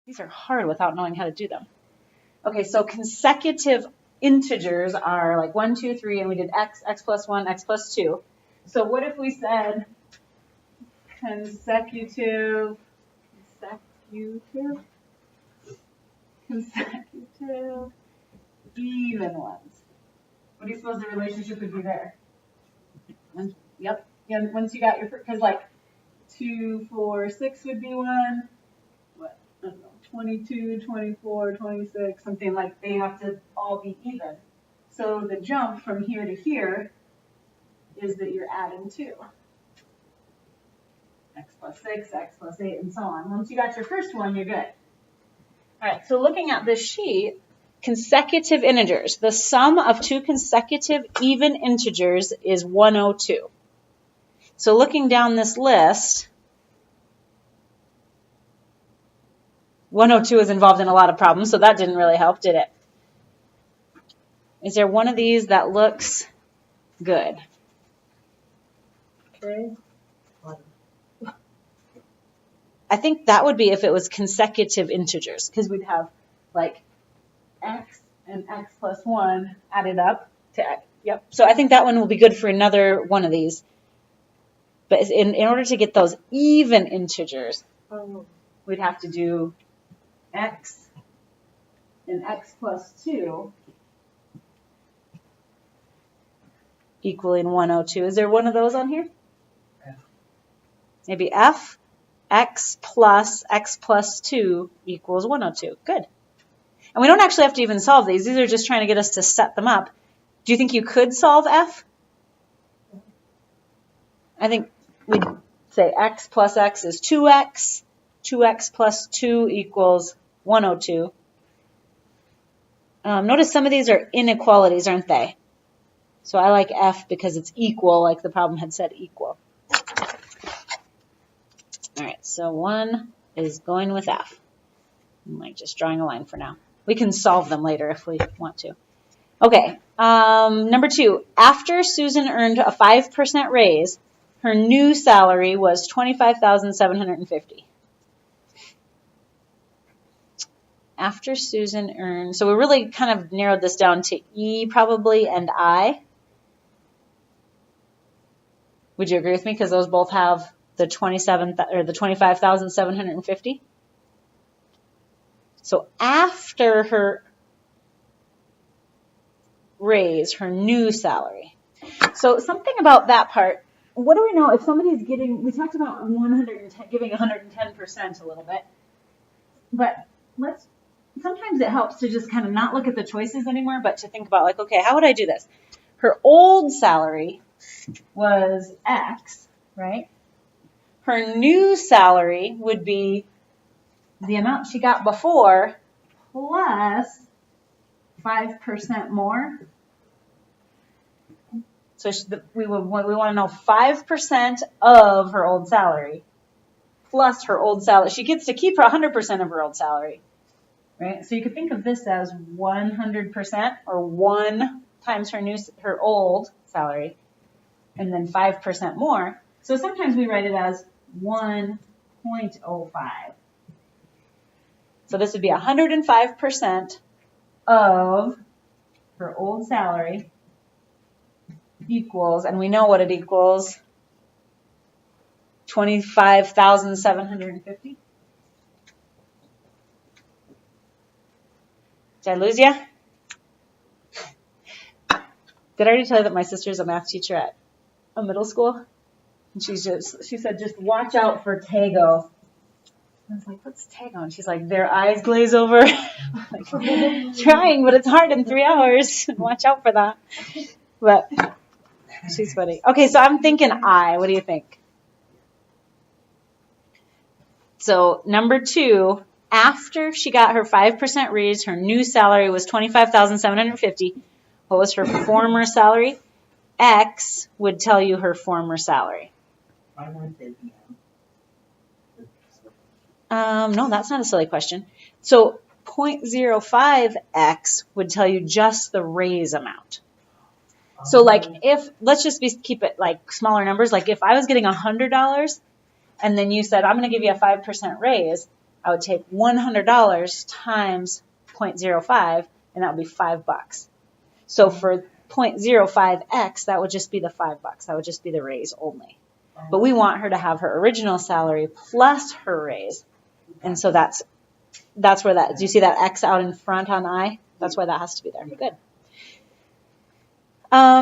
These are hard without knowing how to do them. Okay, so consecutive integers are like 1, 2, 3, and we did x, x plus 1, x plus 2. So what if we said consecutive even ones? What do you suppose the relationship would be there? Yep. Yeah, once you got your, because like 2, 4, 6 would be one. What? I don't know. 22, 24, 26, something like they have to all be even. So the jump from here to here is that you're adding 2. X plus 6, x plus 8, and so on. Once you got your first one, you're good. All right, so looking at this sheet, consecutive integers. The sum of 2 consecutive even integers is 102. So looking down this list, 102 is involved in a lot of problems, so that didn't really help, did it? Is there one of these that looks good? Okay. I think that would be if it was consecutive integers, because we'd have like x and x plus 1 added up to x. Yep. So I think that one will be good for another one of these. But in order to get those even integers, we'd have to do x and x plus 2 equaling 102. Is there one of those on here? Yeah. Maybe f, x plus 2 equals 102. Good. And we don't actually have to even solve these. These are just trying to get us to set them up. Do you think you could solve f? I think we'd say x plus x is 2x. 2x plus 2 equals 102. Notice some of these are inequalities, aren't they? So I like f because it's equal, like the problem had said equal. All right, so 1 is going with f. I'm like just drawing a line for now. We can solve them later if we want to. Okay, number 2. After Susan earned a 5% raise, her new salary was $25,750. After Susan earned, so we really kind of narrowed this down to E probably and I. Would you agree with me? Because those both have the 25,750. So after her raise, her new salary. So something about that part. What do we know if somebody's getting? We talked about 110, giving 110% a little bit, but sometimes it helps to just kind of not look at the choices anymore, but to think about like, okay, how would I do this? Her old salary was X, right? Her new salary would be the amount she got before plus 5% more. So we want to know 5% of her old salary plus her old salary. She gets to keep her 100% of her old salary, right? So you could think of this as 100% or 1 times her old salary and then 5% more. So sometimes we write it as 1.05. So this would be 105% of her old salary equals, and we know what it equals, 25,750. Did I lose you? Did I already tell you that my sister's a math teacher at a middle school? And she said, just watch out for Tago. I was like, what's Tago? And she's like, their eyes glaze over. Like, trying, but it's hard in 3 hours. Watch out for that. But she's funny. Okay, so I'm thinking I. What do you think? So number 2, after she got her 5% raise, her new salary was $25,750. What was her former salary? X would tell you her former salary. No, that's not a silly question. So 0.05x would tell you just the raise amount. So like let's just keep it like smaller numbers. Like if I was getting $100 and then you said, I'm going to give you a 5% raise, I would take $100 times 0.05, and that would be $5. So for 0.05x, that would just be the $5. That would just be the raise only. But we want her to have her original salary plus her raise. And so that's where that, do you see that X out in front on I? That's why that has to be there. Good.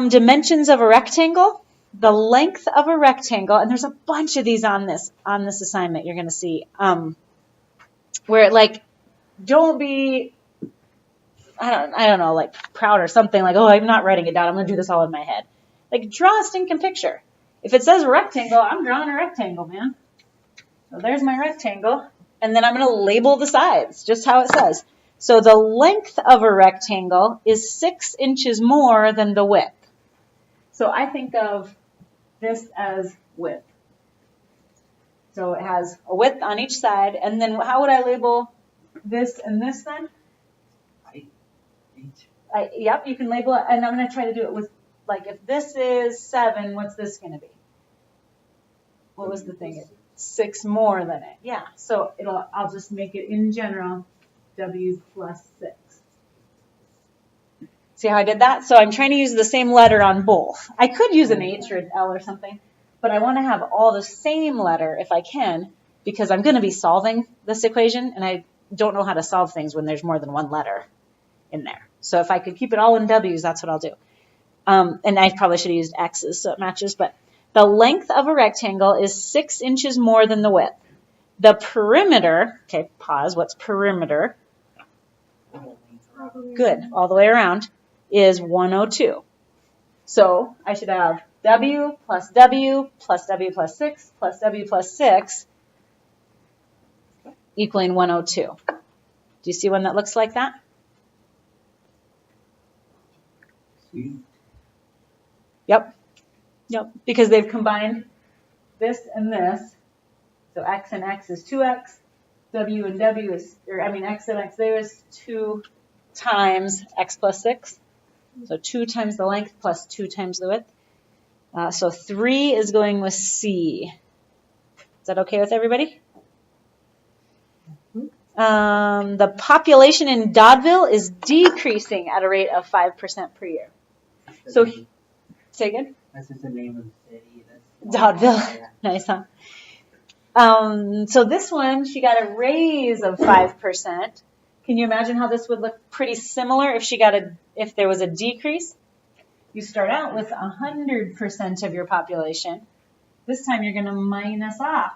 Dimensions of a rectangle. The length of a rectangle, and there's a bunch of these on this assignment you're going to see, where like, don't be, I don't know, like proud or something, like, oh, I'm not writing it down, I'm going to do this all in my head. Like, draw a stinking picture. If it says rectangle, I'm drawing a rectangle, man. So there's my rectangle, and then I'm going to label the sides, just how it says. So the length of a rectangle is 6 inches more than the width. So I think of this as width. So it has a width on each side, and then how would I label this and this then? Yep, you can label it, and I'm going to try to do it with, like, if this is 7, what's this going to be? What was the thing? 6 more than it. Yeah, so I'll just make it in general W plus 6. See how I did that? So I'm trying to use the same letter on both. I could use an H or an L or something, but I want to have all the same letter if I can, because I'm going to be solving this equation, and I don't know how to solve things when there's more than one letter in there. So if I could keep it all in W's, that's what I'll do. And I probably should have used X's so it matches, but the length of a rectangle is 6 inches more than the width. The perimeter, okay, pause, what's perimeter? Good, all the way around, is 102. So I should have W plus W plus W plus 6 plus W plus 6 equaling 102. Do you see one that looks like that? Yep. Yep, because they've combined this and this. So X and X is 2X. W and W is, X and X there is 2 times X plus 6. So 2 times the length plus 2 times the width. So 3 is going with C. Is that okay with everybody? The population in Doddville is decreasing at a rate of 5% per year. So, say again? That's just the name of the city. Doddville. Yeah. Nice, huh? So this one, she got a raise of 5%. Can you imagine how this would look pretty similar if there was a decrease? You start out with 100% of your population. This time you're going to minus off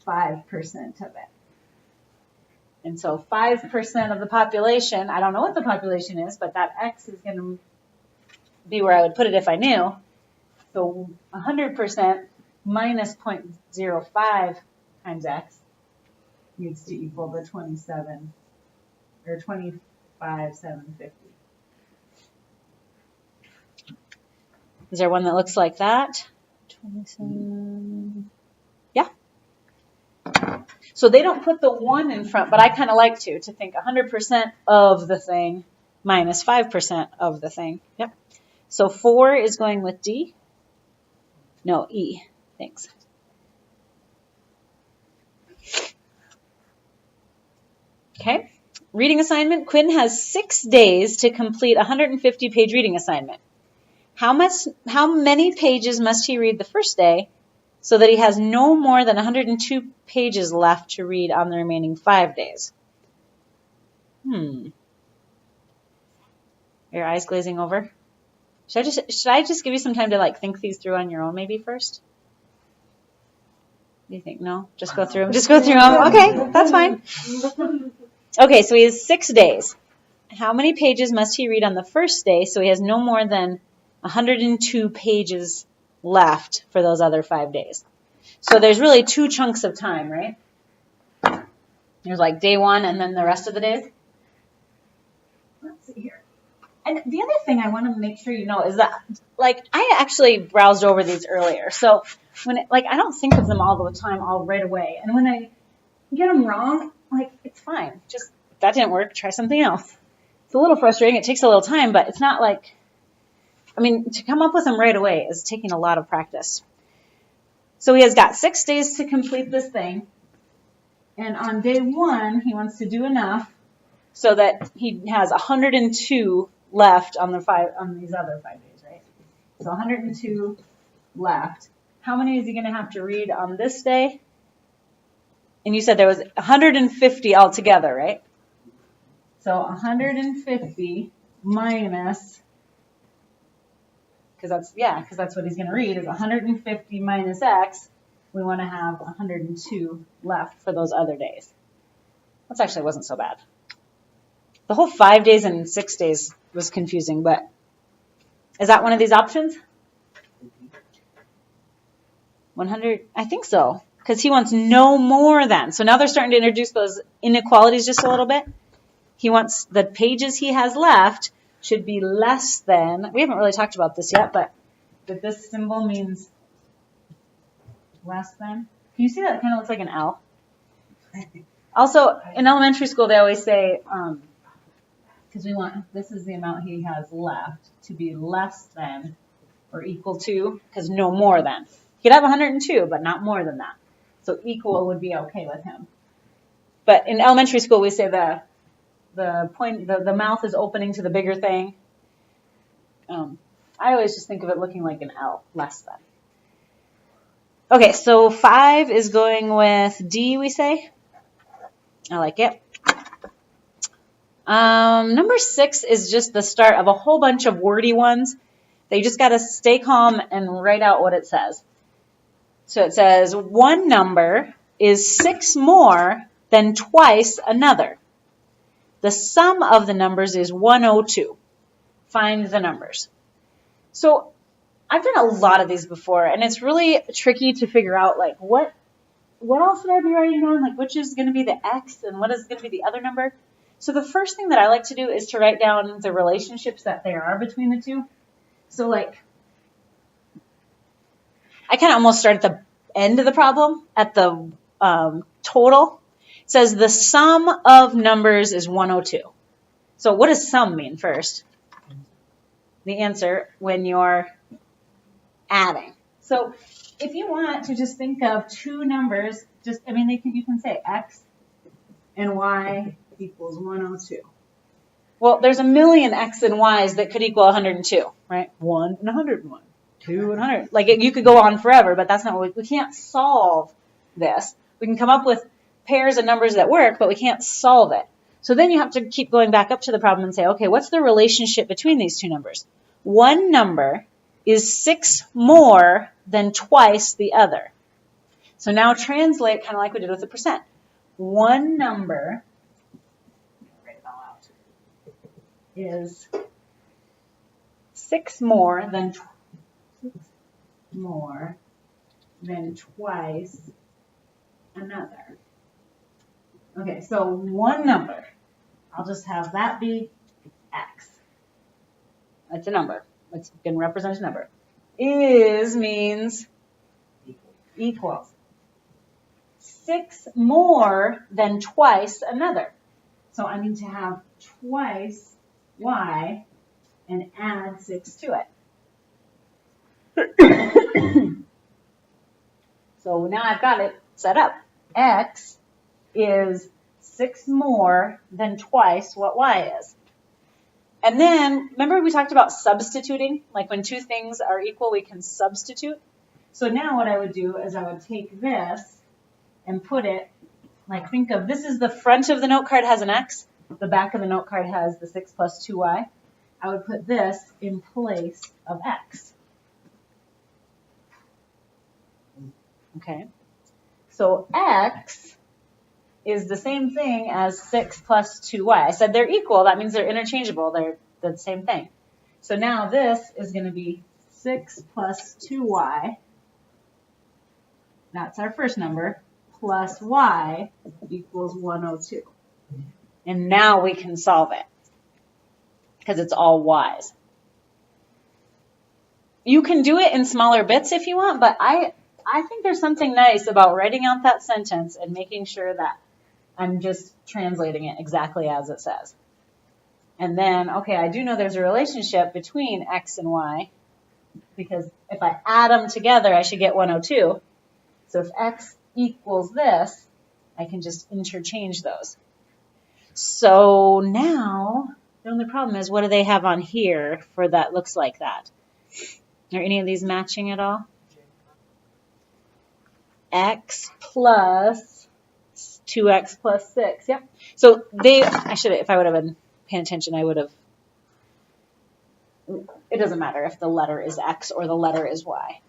5% of it. And so 5% of the population, I don't know what the population is, but that X is going to be where I would put it if I knew. So 100% minus 0.05 times X needs to equal the 25,750. Is there one that looks like that? 27. Yeah. So they don't put the 1 in front, but I kind of like to think 100% of the thing minus 5% of the thing. Yep. So 4 is going with D. No, E. Thanks. Okay. Reading assignment. Quinn has 6 days to complete a 150-page reading assignment. How many pages must he read the first day so that he has no more than 102 pages left to read on the remaining 5 days? Your eyes glazing over? Should I just give you some time to think these through on your own maybe first? Do you think? No? Just go through them? Just go through them? Okay, that's fine. Okay, so he has 6 days. How many pages must he read on the first day so he has no more than 102 pages left for those other 5 days? So there's really 2 chunks of time, right? There's like day 1 and then the rest of the days. Let's see here. And the other thing I want to make sure you know is that, I actually browsed over these earlier. So when I don't think of them all the time, all right away. And when I get them wrong, it's fine. Just, if that didn't work, try something else. It's a little frustrating. It takes a little time, but it's not to come up with them right away is taking a lot of practice. So he has got 6 days to complete this thing. And on day 1, he wants to do enough so that he has 102 left on these other 5 days, right? So 102 left. How many is he going to have to read on this day? And you said there was 150 altogether, right? So 150 minus, because that's what he's going to read, is 150 minus x. We want to have 102 left for those other days. That actually wasn't so bad. The whole 5 days and 6 days was confusing, but is that one of these options? 100, I think so, because he wants no more than. So now they're starting to introduce those inequalities just a little bit. He wants the pages he has left should be less than, we haven't really talked about this yet, but that this symbol means less than. Can you see that? It kind of looks like an L. Also, in elementary school, they always say, because this is the amount he has left, to be less than or equal to, because no more than. He could have 102, but not more than that. So equal would be okay with him. But in elementary school, we say the mouth is opening to the bigger thing. I always just think of it looking like an L, less than. Okay, so 5 is going with D, we say. I like it. Number 6 is just the start of a whole bunch of wordy ones that you just got to stay calm and write out what it says. So it says, one number is 6 more than twice another. The sum of the numbers is 102. Find the numbers. So I've done a lot of these before, and it's really tricky to figure out, like, what else should I be writing down? Like, which is going to be the x and what is going to be the other number? So the first thing that I like to do is to write down the relationships that there are between the two. So, like, I kind of almost start at the end of the problem, at the total. It says the sum of numbers is 102. So what does sum mean first? The answer when you're adding. So if you want to just think of two numbers, you can say x and y equals 102. Well, there's a million x and y's that could equal 102, right? 1 and 101, 2 and 100. Like, you could go on forever, but that's not what we can't solve this. We can come up with pairs of numbers that work, but we can't solve it. So then you have to keep going back up to the problem and say, okay, what's the relationship between these two numbers? One number is 6 more than twice the other. So now translate kind of like we did with the percent. One number, write it all out, is 6 more than twice another. Okay, so one number, I'll just have that be x. That's a number. It's going to represent a number. Is means equals. 6 more than twice another. So I need to have twice y and add 6 to it. So now I've got it set up. X is 6 more than twice what y is. And then, remember we talked about substituting? Like when two things are equal, we can substitute. So now what I would do is I would take this and put it, like think of, this is the front of the note card has an x. The back of the note card has the 6 plus 2y. I would put this in place of x. Okay. So x is the same thing as 6 plus 2y. I said they're equal. That means they're interchangeable. They're the same thing. So now this is going to be 6 plus 2y. That's our first number. Plus y equals 102. And now we can solve it because it's all y's. You can do it in smaller bits if you want, but I think there's something nice about writing out that sentence and making sure that I'm just translating it exactly as it says. And then, okay, I do know there's a relationship between x and y because if I add them together, I should get 102. So if x equals this, I can just interchange those. So now, the only problem is, what do they have on here for that looks like that? Are any of these matching at all? X plus 2x plus 6. Yep. So if I would have been paying attention, I would have, it doesn't matter if the letter is X or the letter is Y.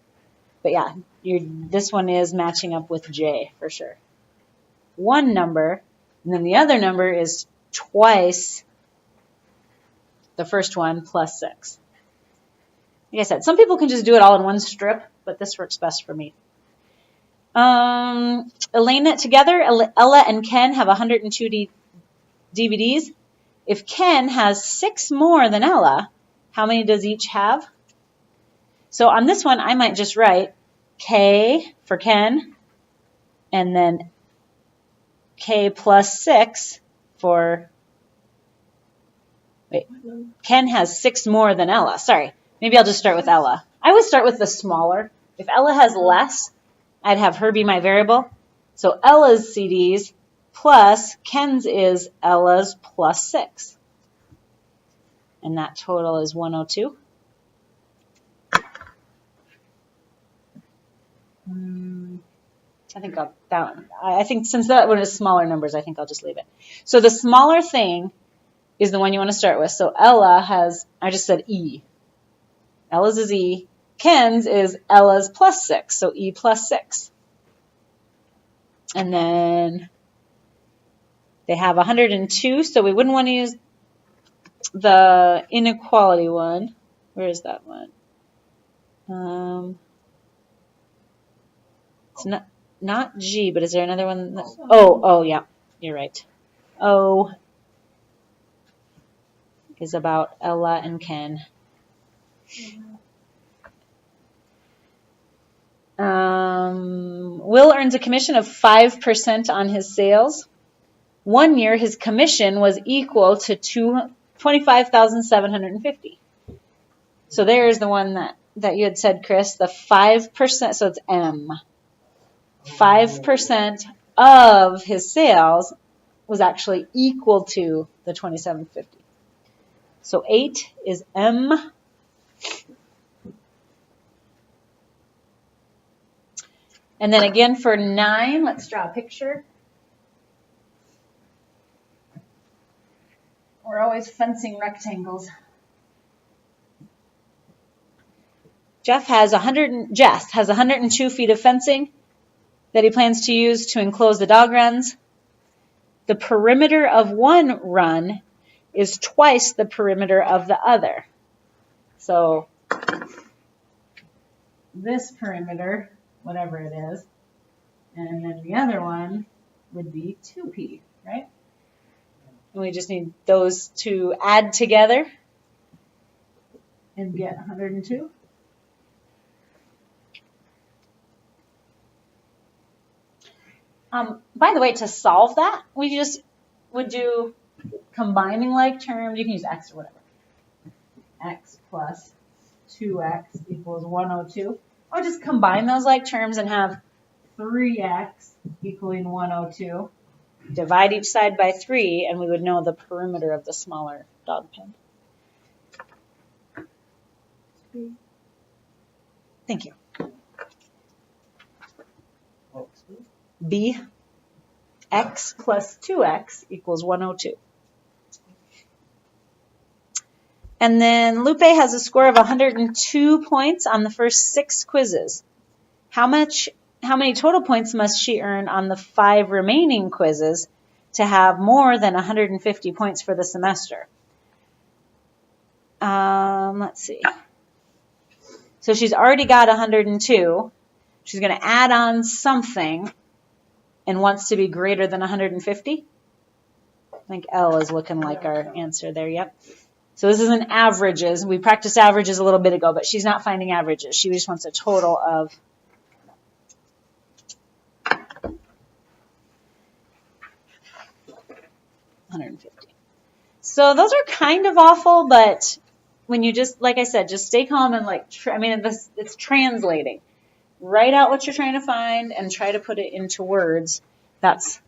But yeah, this one is matching up with J for sure. One number, and then the other number is twice the first one plus 6. Like I said, some people can just do it all in one strip, but this works best for me. Elena, together, Ella and Ken have 102 DVDs. If Ken has 6 more than Ella, how many does each have? So on this one, I might just write K for Ken, and then K plus 6 for, wait, Ken has 6 more than Ella. Sorry, maybe I'll just start with Ella. I would start with the smaller. If Ella has less, I'd have her be my variable. So Ella's CDs plus Ken's is Ella's plus 6. And that total is 102. I think since that one is smaller numbers, I think I'll just leave it. So the smaller thing is the one you want to start with. So Ella has, I just said E. Ella's is E. Ken's is Ella's plus 6, so E plus 6. And then they have 102, so we wouldn't want to use the inequality one. Where is that one? It's not G, but is there another one? Oh, yeah, you're right. O is about Ella and Ken. Will earns a commission of 5% on his sales. 1 year, his commission was equal to $25,750. So there's the one that you had said, Chris, the 5%, so it's M. 5% of his sales was actually equal to the $2,750. So 8 is M. And then again for 9, let's draw a picture. We're always fencing rectangles. Jess has 102 feet of fencing that he plans to use to enclose the dog runs. The perimeter of one run is twice the perimeter of the other. So this perimeter, whatever it is, and then the other one would be 2p, right? And we just need those to add together and get 102. By the way, to solve that, we just would do combining like terms. You can use x or whatever. X plus 2x equals 102. Or just combine those like terms and have 3x equaling 102. Divide each side by 3, and we would know the perimeter of the smaller dog pen. Thank you. B, x plus 2x equals 102. And then Lupe has a score of 102 points on the first 6 quizzes. How many total points must she earn on the 5 remaining quizzes to have more than 150 points for the semester? Let's see. So she's already got 102. She's going to add on something and wants to be greater than 150. I think L is looking like our answer there. Yep. So this isn't averages. We practiced averages a little bit ago, but she's not finding averages. She just wants a total of 150. So those are kind of awful, but when you just, like I said, just stay calm and it's translating. Write out what you're trying to find and try to put it into words. That's